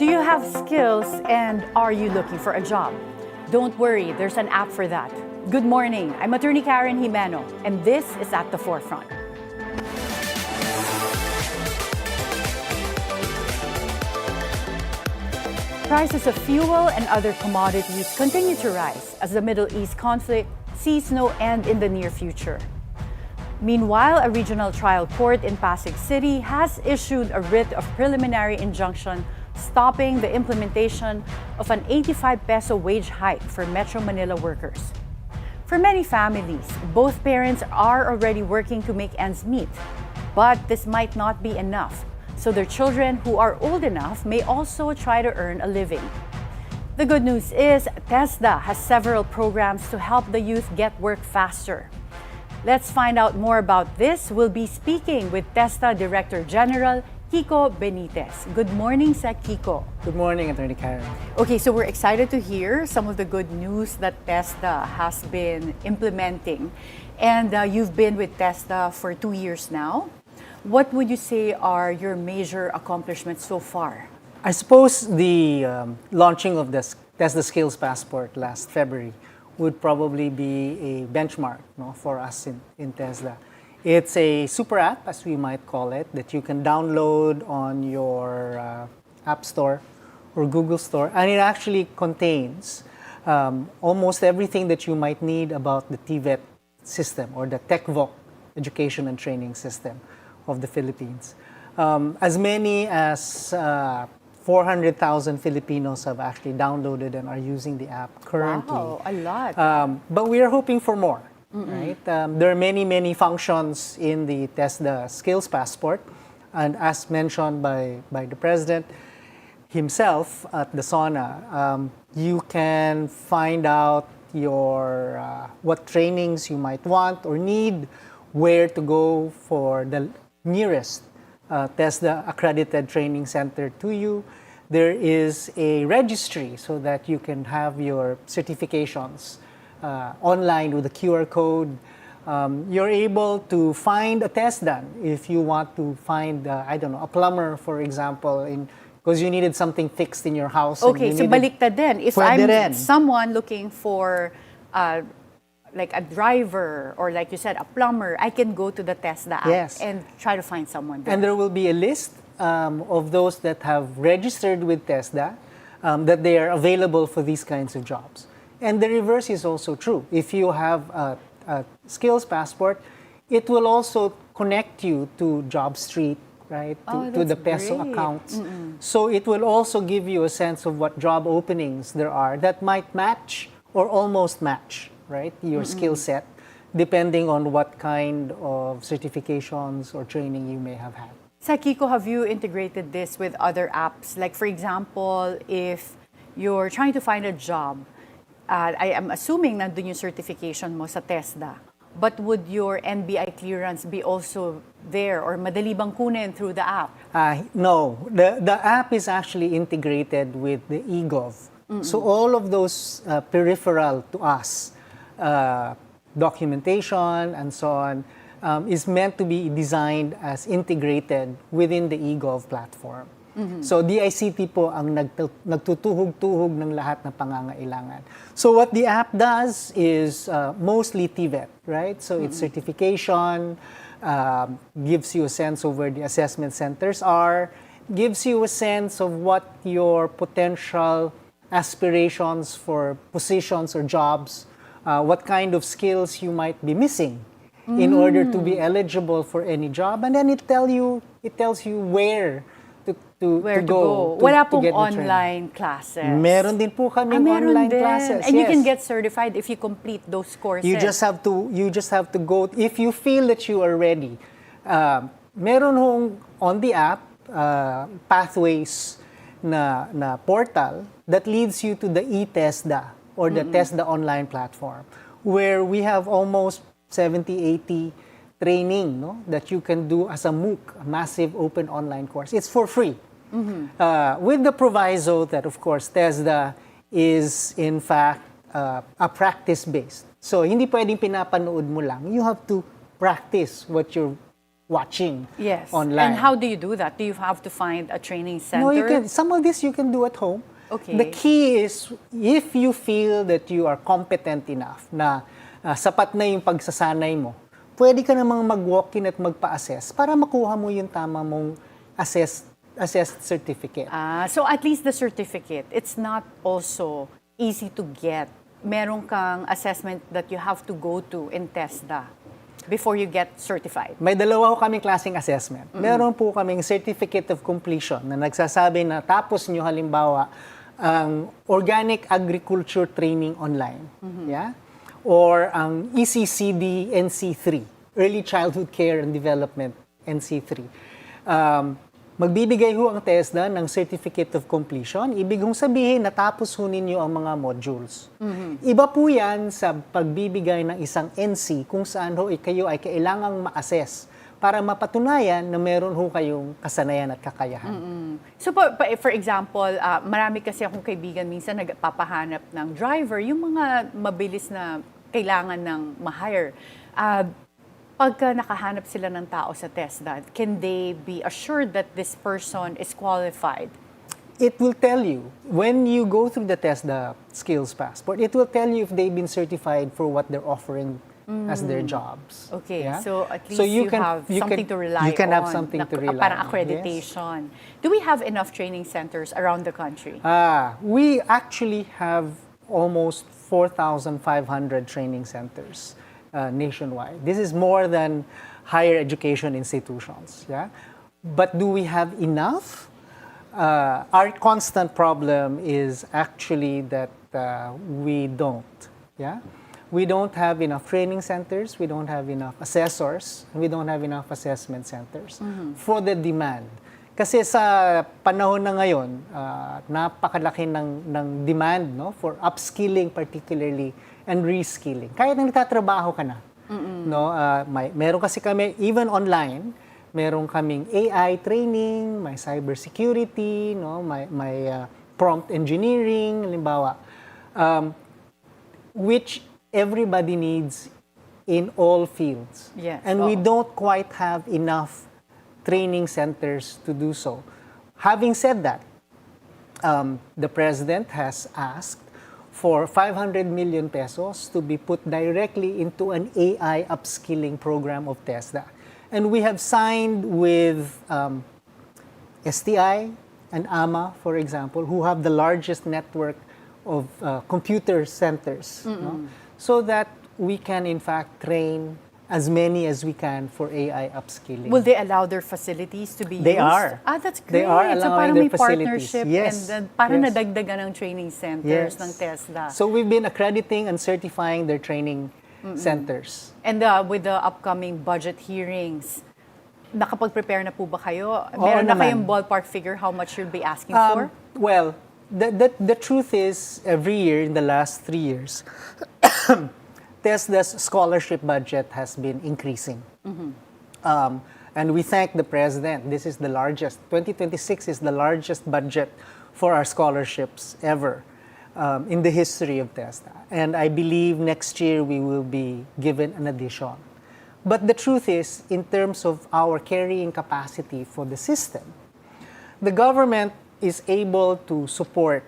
you have skills and are you looking for a job? Don't worry, there's an app for that. Good morning, I'm Attorney Karen Jimeno, and this is At the Forefront. Prices of fuel and other commodities continue to rise as the Middle East conflict sees no end in the near future. Meanwhile, a regional trial court in Pasig City has issued a writ of preliminary injunction stopping the implementation of an 85 peso wage hike for Metro Manila workers. For many families, both parents are already working to make ends meet, but this might not be enough, so their children who are old enough may also try to earn a living. The good news is TESDA has several programs to help the youth get work faster. Let's find out more about this. We'll be speaking with TESDA Director General Kiko Benitez. Good morning, Sir Kiko. Good morning, Attorney Karen. Okay, so we're excited to hear some of the good news that TESDA has been implementing. And you've been with TESDA for 2 years now. What would you say are your major accomplishments so far? I suppose the launching of the TESDA Skills Passport last February would probably be a benchmark, for us in TESDA. It's a super app, as we might call it, that you can download on your App Store or Google Store, and it actually contains almost everything that you might need about the TVET system or the tech-voc education and training system of the Philippines. As many as 400,000 Filipinos have actually downloaded and are using the app currently. Wow, a lot. But we are hoping for more. Right? There are many functions in the TESDA Skills Passport, and as mentioned by the President himself at the SONA, you can find out your what trainings you might want or need, where to go for the nearest TESDA accredited training center to you. There is a registry so that you can have your certifications online with a QR code. You're able to find a test done if you want to find, a plumber, for example, because you needed something fixed in your house. Okay, so baliktad din. If Pwede I'm rin. someone looking for like a driver or like you said, a plumber, I can go to the TESDA app Yes. and try to find someone there. And there will be a list of those that have registered with TESDA, that they are available for these kinds of jobs. And the reverse is also true. If you have a skills passport, it will also connect you to Job Street, right? To the peso great. accounts. So it will also give you a sense of what job openings there are that might match or almost match, right? Your skill set, depending on what kind of certifications or training you may have had. Sa Kiko, have you integrated this with other apps? Like for example, if you're trying to find a job, I am assuming nandun yung certification mo sa TESDA. But would your NBI clearance be also there or madali bang kunin through the app? No, the app is actually integrated with the eGov. So all of those peripheral to us, documentation and so on, is meant to be designed as integrated within the eGov platform. So DICT po ang nagtutuhog-tuhog ng lahat ng pangangailangan. So what the app does is mostly TVET, right? So it's certification, gives you a sense of where the assessment centers are, gives you a sense of what your potential aspirations for positions or jobs, what kind of skills you might be missing in order to be eligible for any job, and then it tells you where to go. Wala to pong get the online classes. Meron din po kaming meron online din. classes. And you yes. can get certified if you complete those courses. You just have to go if you feel that you are ready. Meron hong on the app pathways na portal that leads you to the eTESDA or the TESDA online platform, where we have almost 70-80 training that you can do as a MOOC, a massive open online course. It's for free. With the proviso that, of course, TESDA is, in fact, a practice-based. So, hindi pwedeng pinapanood mo lang. You have to practice what you're watching Yes. online. And how do you do that? Do you have to find a training center? No, you can. Some of this you can do at home. Okay. The key is if you feel that you are competent enough na sapat na yung pagsasanay mo, pwede ka namang mag-walk-in at magpa-assess para makuha mo yung tama mong assessed certificate. So at least the certificate, it's not also easy to get. Meron kang assessment that you have to go to in TESDA before you get certified. May dalawa ko kaming klaseng assessment. Meron po kaming Certificate of Completion na nagsasabi na tapos nyo halimbawa ang Organic Agriculture Training Online. Yeah? Or ang ECCD NC3, Early Childhood Care and Development NC3. Magbibigay ho ang TESDA ng Certificate of Completion. Ibig kong sabihin, natapos ho ninyo ang mga modules. Iba po yan sa pagbibigay ng isang NC kung saan ho kayo ay kailangang ma-assess para mapatunayan na meron ho kayong kasanayan at kakayahan. So for example, marami kasi akong kaibigan minsan nagpapahanap ng driver, yung mga mabilis na kailangan ng ma-hire. Pagka nakahanap sila ng tao sa TESDA, can they be assured that this person is qualified? It will tell you, when you go through the TESDA Skills Passport, it will tell you if they've been certified for what they're offering as their jobs. Okay, Yeah? so at least you have something to rely on. You can have something to rely parang on. accreditation. Yes. Do we have enough training centers around the country? We actually have almost 4,500 training centers nationwide. This is more than higher education institutions. Yeah? But do we have enough? Our constant problem is actually that we don't. Yeah? We don't have enough training centers, we don't have enough assessors, and we don't have enough assessment centers for the demand. Kasi sa panahon na ngayon, napakalaki ng demand, no, for upskilling particularly and reskilling. Kahit na nagtatrabaho ka na. No, meron kasi kami, even online, meron kaming AI training, may cybersecurity, no, may prompt engineering, halimbawa, which everybody needs in all fields. Yes. And we don't quite have enough training centers to do so. Having said that, the President has asked for 500 million pesos to be put directly into an AI upskilling program of TESDA. And we have signed with STI and AMA, for example, who have the largest network of computer centers, no? So that we can in fact train as many as we can for AI upskilling. Will they allow their facilities to be used? They are. That's great. They are So allowing parang their may facilities. partnership Yes. and parang Yes. nadagdagan ng training centers ng TESDA. So we've been accrediting and certifying their training centers. And with the upcoming budget hearings, nakapag-prepare na po ba kayo? Meron na naman. kayong ballpark figure how much you'll be asking for? Well, the truth is, every year in the last 3 years, TESDA's scholarship budget has been increasing. And we thank the President. This is the largest. 2026 is the largest budget for our scholarships ever in the history of TESDA. And I believe next year we will be given an addition. But the truth is, in terms of our carrying capacity for the system, the government is able to support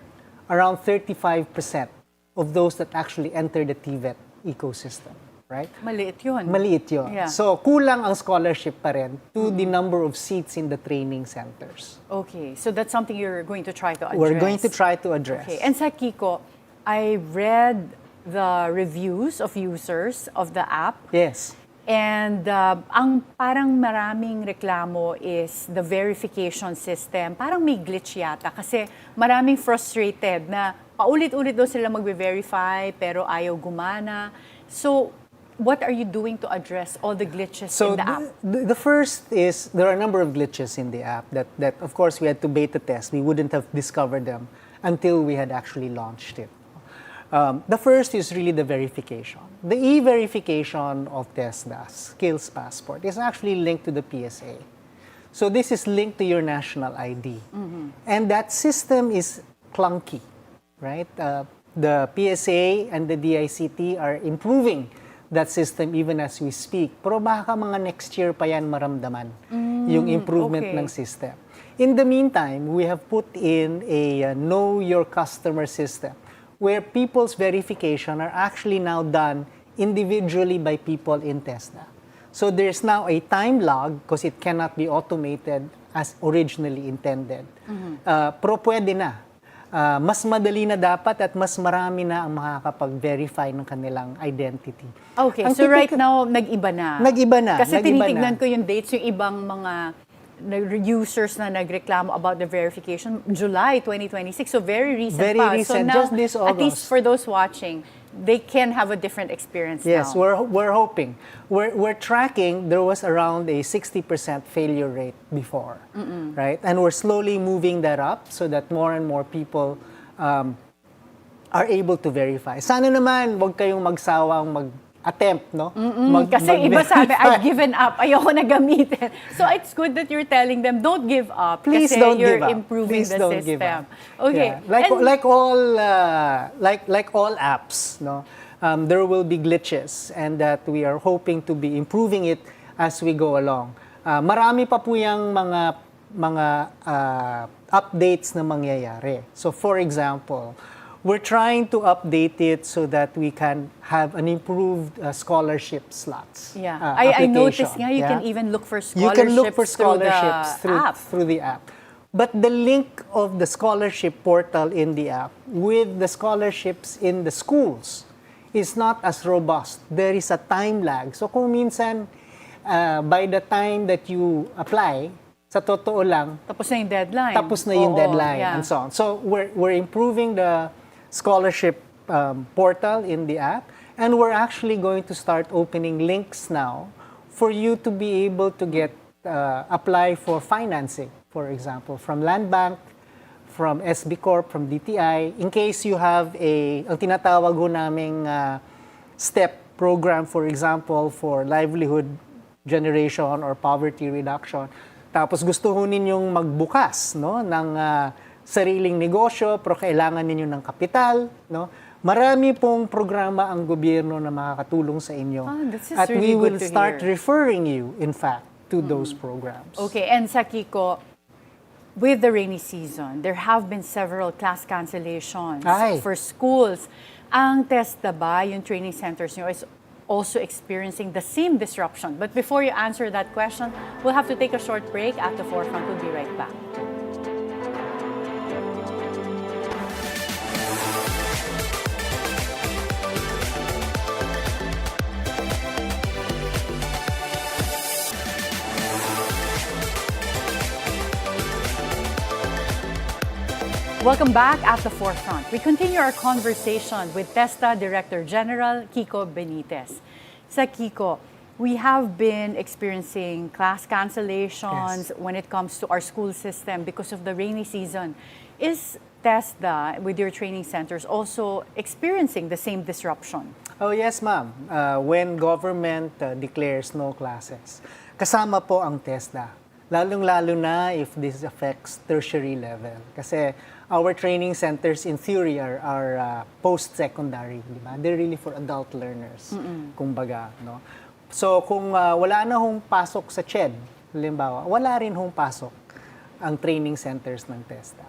around 35% of those that actually enter the TVET ecosystem, right? Maliit yun. Maliit yun. Yeah. So, kulang ang scholarship pa rin to the number of seats in the training centers. Okay, so that's something you're going to try to address. We're going to try to address. Okay, and sa Kiko, I read the reviews of users of the app. Yes. And ang parang maraming reklamo is the verification system. Parang may glitch yata kasi maraming frustrated na paulit-ulit daw sila magbe-verify pero ayaw gumana. So, what are you doing to address all the glitches in the app? The first is, there are a number of glitches in the app that of course we had to beta test. We wouldn't have discovered them until we had actually launched it. The first is really the verification. The e-verification of TESDA Skills Passport is actually linked to the PSA. So this is linked to your national ID. And that system is clunky, right? The PSA and the DICT are improving that system even as we speak. Pero baka mga next year pa yan maramdaman yung improvement okay. ng system. In the meantime, we have put in a know your customer system where people's verification are actually now done individually by people in TESDA. So there's now a time log because it cannot be automated as originally intended. Pero pwede na. Mas madali na dapat at mas marami na ang makakapag-verify ng kanilang identity. Okay, so right now, nag-iba na. Nag-iba na. Kasi nag-iba tinitignan na. ko yung dates, yung ibang mga users na nagreklamo about the verification, July 2026, so very recent Very pa. So recent, now, just this at least August. for those watching, they can have a different experience Yes, now. we're hoping. We're tracking, there was around a 60% failure rate before, right? And we're slowly moving that up so that more and more people are able to verify. Sana naman, wag kayong magsawang mag-attempt, no? Kasi iba sabi, I've given up, ayoko na gamitin. So it's good that you're telling them, don't give up. Please kasi don't you're give up. improving Please the don't give system. up. Okay. Yeah. And- Like all apps, no, there will be glitches, and that we are hoping to be improving it as we go along. Marami pa po yung mga updates na mangyayari. So for example, we're trying to update it so that we can have an improved scholarship slots. Yeah, I noticed application. nga you Yeah? can even look for You scholarships, can look for scholarships through through the app. But the link of the scholarship portal in the app with the scholarships in the schools is not as robust. There is a time lag. So kung minsan, by the time that you apply, sa totoo lang, tapos na yung deadline. tapos na yung Oo, deadline yeah. and so on. So we're improving the scholarship portal in the app, and we're actually going to start opening links now for you to be able to get apply for financing, for example, from Land Bank, from SB Corp, from DTI, in case you have ang tinatawag ho naming STEP program, for example, for livelihood generation or poverty reduction. Tapos gusto ho ninyong magbukas, no, ng sariling negosyo, pero kailangan ninyo ng kapital, no? Marami pong programa ang gobyerno na makakatulong sa inyo. This is At really we will good to start hear. referring you, in fact, to those programs. Okay, and sa Kiko, with the rainy season, there have been several class cancellations Ay. for schools. Ang TESDA ba, yung training centers nyo, is also experiencing the same disruption. But before you answer that question, we'll have to take a short break. At the forefront, we'll be right back. Welcome back at the forefront. We continue our conversation with TESDA Director General Kiko Benitez. Sa Kiko, we have been experiencing class cancellations when it comes to our school system because of the rainy season. Is TESDA, with your training centers, also experiencing the same disruption? Oh yes, ma'am. When government declares no classes, kasama po ang TESDA. Lalong-lalo na if this affects tertiary level. Kasi our training centers in theory are post-secondary, di ba? They're really for adult learners, kumbaga, no? So kung wala na hong pasok sa CHED, halimbawa, wala rin hong pasok ang training centers ng TESDA.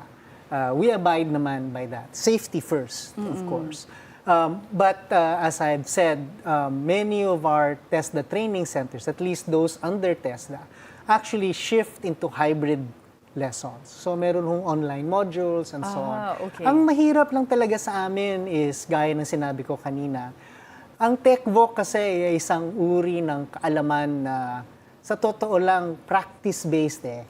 We abide naman by that. Safety first, of course. But as I've said, many of our TESDA training centers, at least those under TESDA, actually shift into hybrid lessons. So meron hong online modules and so on. Okay. Ang mahirap lang talaga sa amin is, gaya ng sinabi ko kanina, ang tech-voc kasi ay isang uri ng kaalaman na sa totoo lang practice-based eh.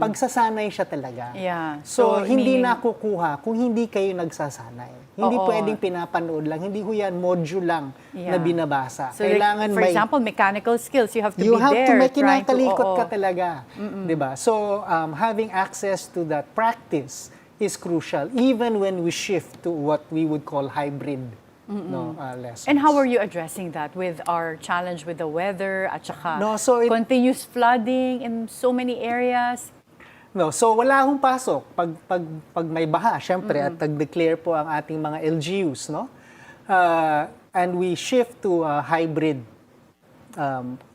Pagsasanay siya talaga. Yeah. So hindi meaning- nakukuha kung hindi kayo nagsasanay. Hindi Oo. pwedeng pinapanood lang. Hindi ho yan module lang na Yeah. binabasa. So like, for example, mechanical skills, you have to you be have there. to may trying kinakalikot oo. ka talaga. 'Di ba? So having access to that practice is crucial even when we shift to what we would call hybrid lessons. And how are you addressing that with our challenge with the weather at saka No, so continuous flooding in so many areas? No, so wala akong pasok pag may baha, syempre, at nag-declare po ang ating mga LGUs, no? and we shift to hybrid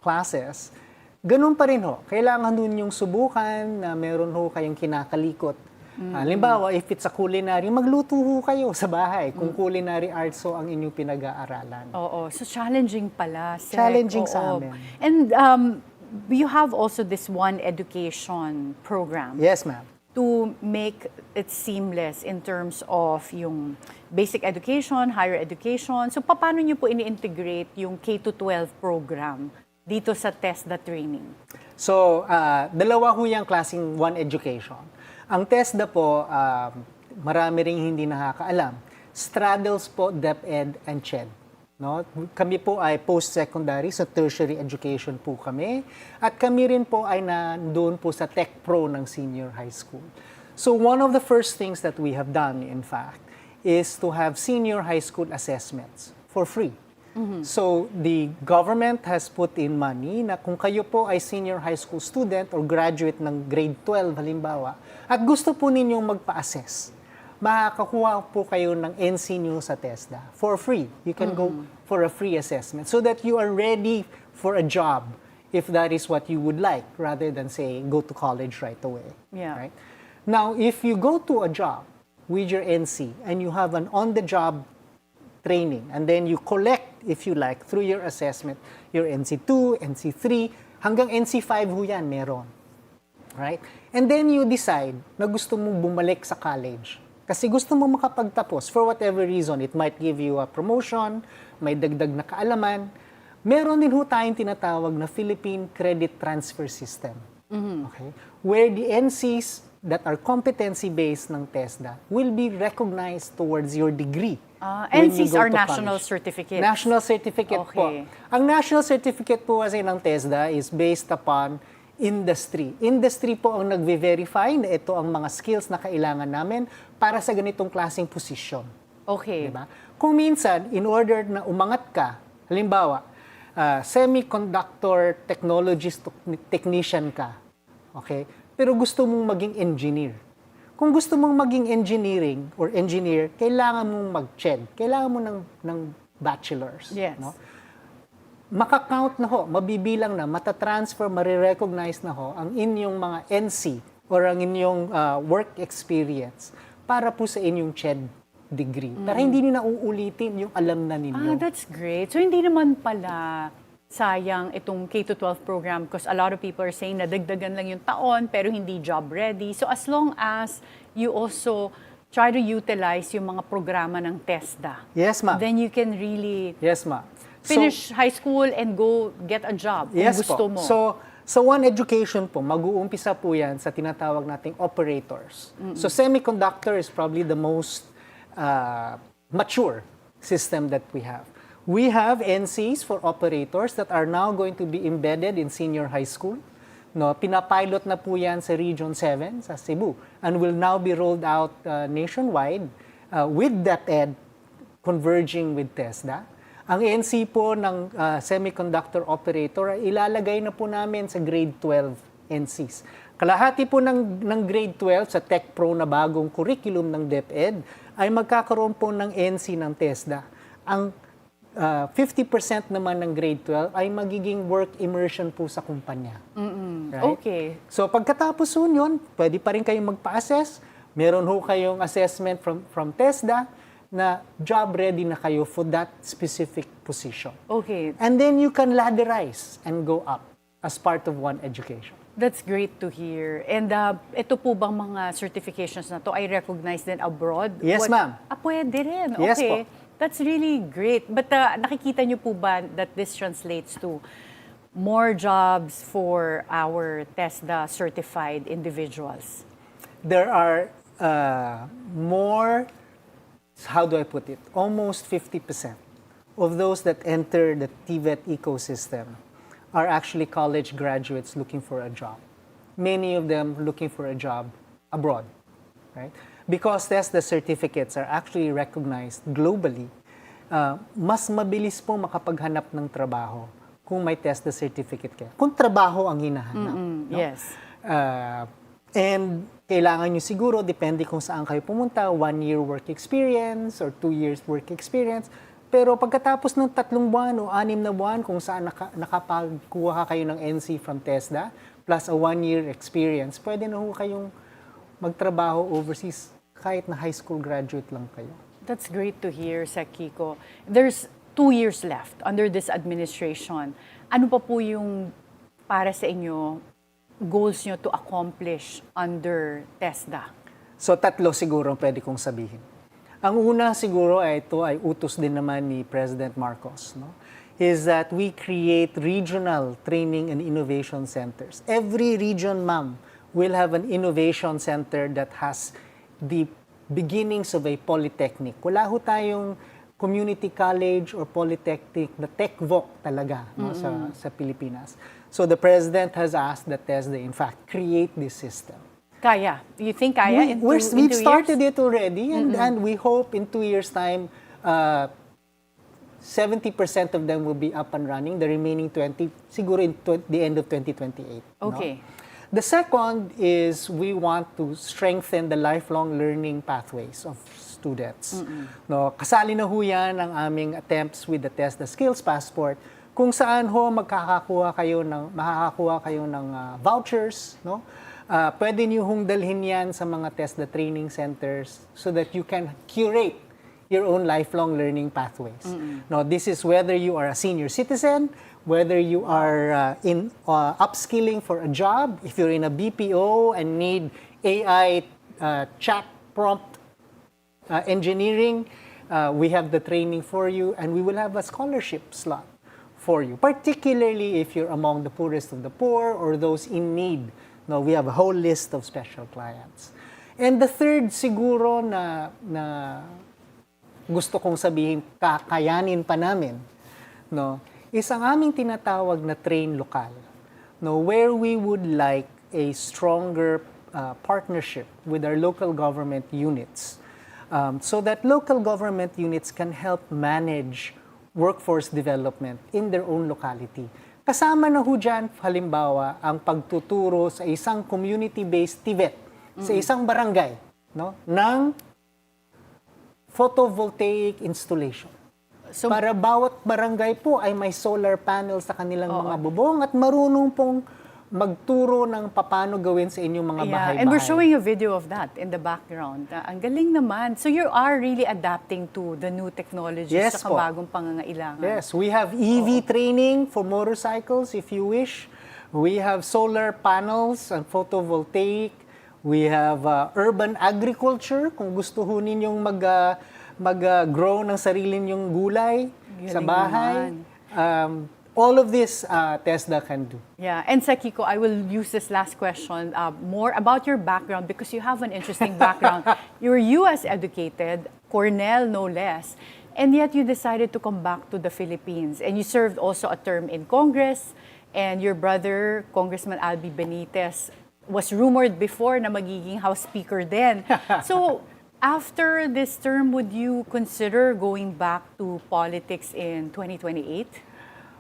classes, ganun pa rin ho. Kailangan nun yung subukan na meron ho kayong kinakalikot. Halimbawa, if it's a culinary, magluto ho kayo sa bahay kung culinary arts ho ang inyong pinag-aaralan. Oo, so challenging pala. Sec. Challenging Oo. sa amin. And you have also this one education program. Yes, ma'am. To make it seamless in terms of yung basic education, higher education. So, paano nyo po ini-integrate yung K-12 program dito sa TESDA training? So, dalawa ho yung klaseng one education. Ang TESDA po, marami ring hindi nakakaalam. Straddles po DepEd and CHED. No? Kami po ay post-secondary, so tertiary education po kami. At kami rin po ay doon po sa Tech Pro ng senior high school. So one of the first things that we have done, in fact, is to have senior high school assessments for free. So the government has put in money na kung kayo po ay senior high school student or graduate ng grade 12 halimbawa, at gusto po ninyong magpa-assess, makakakuha po kayo ng NC nyo sa TESDA for free. You can go for a free assessment so that you are ready for a job if that is what you would like, rather than say, go to college right away. Yeah. Right? Now, if you go to a job with your NC and you have an on-the-job training, and then you collect, if you like, through your assessment, your NC2, NC3, hanggang NC5 ho yan, meron. Right? And then you decide na gusto mong bumalik sa college. Kasi gusto mo makapagtapos, for whatever reason, it might give you a promotion, may dagdag na kaalaman. Meron din ho tayong tinatawag na Philippine Credit Transfer System. Okay? Where the NCs that are competency-based ng TESDA will be recognized towards your degree. when you NCs go are to national college. certificates. National certificate Okay. po. Ang national certificate po kasi ng TESDA is based upon industry. Industry po ang nagve-verify na ito ang mga skills na kailangan namin para sa ganitong klaseng posisyon. Okay. Diba? Kung minsan, in order na umangat ka, halimbawa, semiconductor technologist technician ka, okay? Pero gusto mong maging engineer. Kung gusto mong maging engineering or engineer, kailangan mong mag-CHED. Kailangan mo ng bachelor's. Yes. No? Maka-count na ho, mabibilang na, matatransfer, marirecognize na ho ang inyong mga NC or ang inyong work experience para po sa inyong CHED degree. Para hindi nyo na uulitin yung alam na ninyo. That's great. So, hindi naman pala sayang itong K-12 program because a lot of people are saying na dagdagan lang yung taon pero hindi job ready. So, as long as you also try to utilize yung mga programa ng TESDA, Yes, ma'am. then you can really Yes, ma'am. finish high school and go get a job kung Yes gusto po. mo. So One Education po, mag-uumpisa po yan sa tinatawag nating operators. So semiconductor is probably the most mature system that we have. We have NCs for operators that are now going to be embedded in senior high school. No, pinapilot na po yan sa Region 7 sa Cebu and will now be rolled out nationwide with DepEd converging with TESDA. Ang NC po ng semiconductor operator ay ilalagay na po namin sa grade 12 NCs. Kalahati po ng grade 12 sa Tech Pro na bagong curriculum ng DepEd ay magkakaroon po ng NC ng TESDA. Ang 50% naman ng grade 12 ay magiging work immersion po sa kumpanya. Right? Okay. So pagkatapos yun, pwede pa rin kayong magpa-assess. Meron ho kayong assessment from TESDA na job ready na kayo for that specific position. Okay. And then you can ladderize and go up as part of One Education. That's great to hear. And ito po bang mga certifications na to ay recognized din abroad? Yes, ma'am. Pwede rin. Yes Okay. po. That's really great. But nakikita niyo po ba that this translates to more jobs for our TESDA certified individuals? There are more, how do I put it, almost 50% of those that enter the TVET ecosystem are actually college graduates looking for a job. Many of them looking for a job abroad, right? Because TESDA certificates are actually recognized globally, mas mabilis po makapaghanap ng trabaho kung may TESDA certificate kayo. Kung trabaho ang hinahanap. No? Yes. And kailangan nyo siguro, depende kung saan kayo pumunta, 1 year work experience or 2 years work experience. Pero pagkatapos ng 3 buwan o 6 na buwan kung saan nakapagkuha ka kayo ng NC from TESDA plus a 1-year experience, pwede na ho kayong magtrabaho overseas kahit na high school graduate lang kayo. That's great to hear, Sec Kiko. There's 2 years left under this administration. Ano pa po yung para sa inyo goals nyo to accomplish under TESDA? So 3 siguro pwede kong sabihin. Ang una siguro ay ito ay utos din naman ni President Marcos, no? Is that we create regional training and innovation centers. Every region, ma'am, will have an innovation center that has the beginnings of a polytechnic. Wala ho tayong community college or polytechnic, the tech-voc talaga, no, sa Pilipinas. So the President has asked that TESDA, in fact, create this system. Kaya? You think kaya in 2 years? We've started it already, and we hope in 2 years' time, 70% of them will be up and running. The remaining 20, siguro in the end of 2028. Okay. No? The second is we want to strengthen the lifelong learning pathways of students. No, kasali na ho yan ang aming attempts with the TESDA Skills Passport, kung saan ho makakakuha kayo ng vouchers, no? Pwede niyo hong dalhin yan sa mga TESDA training centers so that you can curate your own lifelong learning pathways. Now, this is whether you are a senior citizen, whether you are in upskilling for a job, if you're in a BPO and need AI chat prompt engineering, we have the training for you, and we will have a scholarship slot for you, particularly if you're among the poorest of the poor or those in need. No, we have a whole list of special clients. And the third siguro na gusto kong sabihin, kakayanin pa namin, no, is ang aming tinatawag na train lokal, no, where we would like a stronger partnership with our local government units, so that local government units can help manage workforce development in their own locality. Kasama na ho dyan, halimbawa, ang pagtuturo sa isang community-based TVET, sa isang barangay, no, ng photovoltaic installation. So, para bawat barangay po ay may solar panel sa kanilang mga bubong at marunong pong magturo ng paano gawin sa inyong mga bahay-bahay. And we're showing a video of that in the background. Ang galing naman. So you are really adapting to the new technologies sa bagong pangangailangan. Yes, we have EV training for motorcycles if you wish. We have solar panels and photovoltaic. We have urban agriculture kung gusto ho ninyong mag-grow ng sarili ninyong gulay sa bahay. All of this TESDA can do. Yeah, and Sec Kiko, I will use this last question more about your background because you have an interesting background. You were US educated, Cornell no less, and yet you decided to come back to the Philippines. And you served also a term in Congress, and your brother, Congressman Atty. Benitez, was rumored before na magiging House Speaker then. So, after this term, would you consider going back to politics in 2028?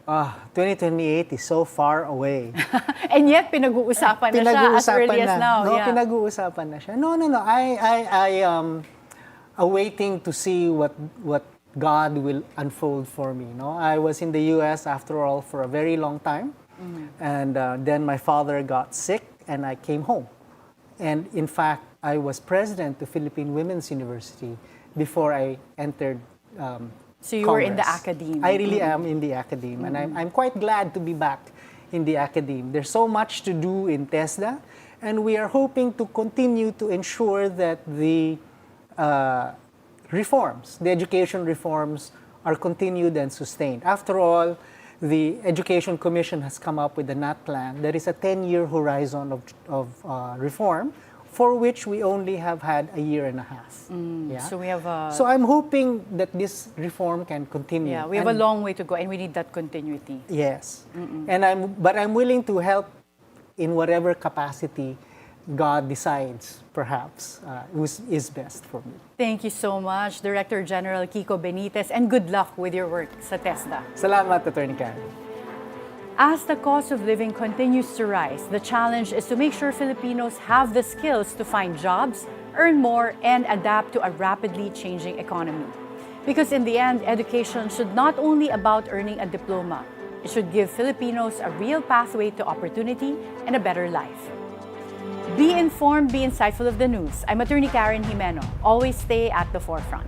2028 is so far away. And yet, pinag-uusapan na siya as early as now. No, yeah. Pinag-uusapan na siya. No. I am awaiting to see what God will unfold for me. No, I was in the U.S. after all for a very long time, and then my father got sick, and I came home. And in fact, I was president of Philippine Women's University before I entered. So you were in the academe. I really am in the academe, and I'm quite glad to be back in the academe. There's so much to do in TESDA, and we are hoping to continue to ensure that the reforms, the education reforms, are continued and sustained. After all, the Education Commission has come up with a NAT plan. There is a 10-year horizon of reform, for which we only have had a year and a half. Yeah? So we have So I'm hoping that this reform can continue. Yeah, we have a long way to go, and we need that continuity. Yes, and I'm willing to help in whatever capacity God decides, perhaps, is best for me. Thank you so much, Director General Kiko Benitez, and good luck with your work sa TESDA. Salamat, Atty. Karen. As the cost of living continues to rise, the challenge is to make sure Filipinos have the skills to find jobs, earn more, and adapt to a rapidly changing economy. Because in the end, education should not only about earning a diploma, it should give Filipinos a real pathway to opportunity and a better life. Be informed, be insightful of the news. I'm Attorney Karen Jimeno. Always stay at the forefront.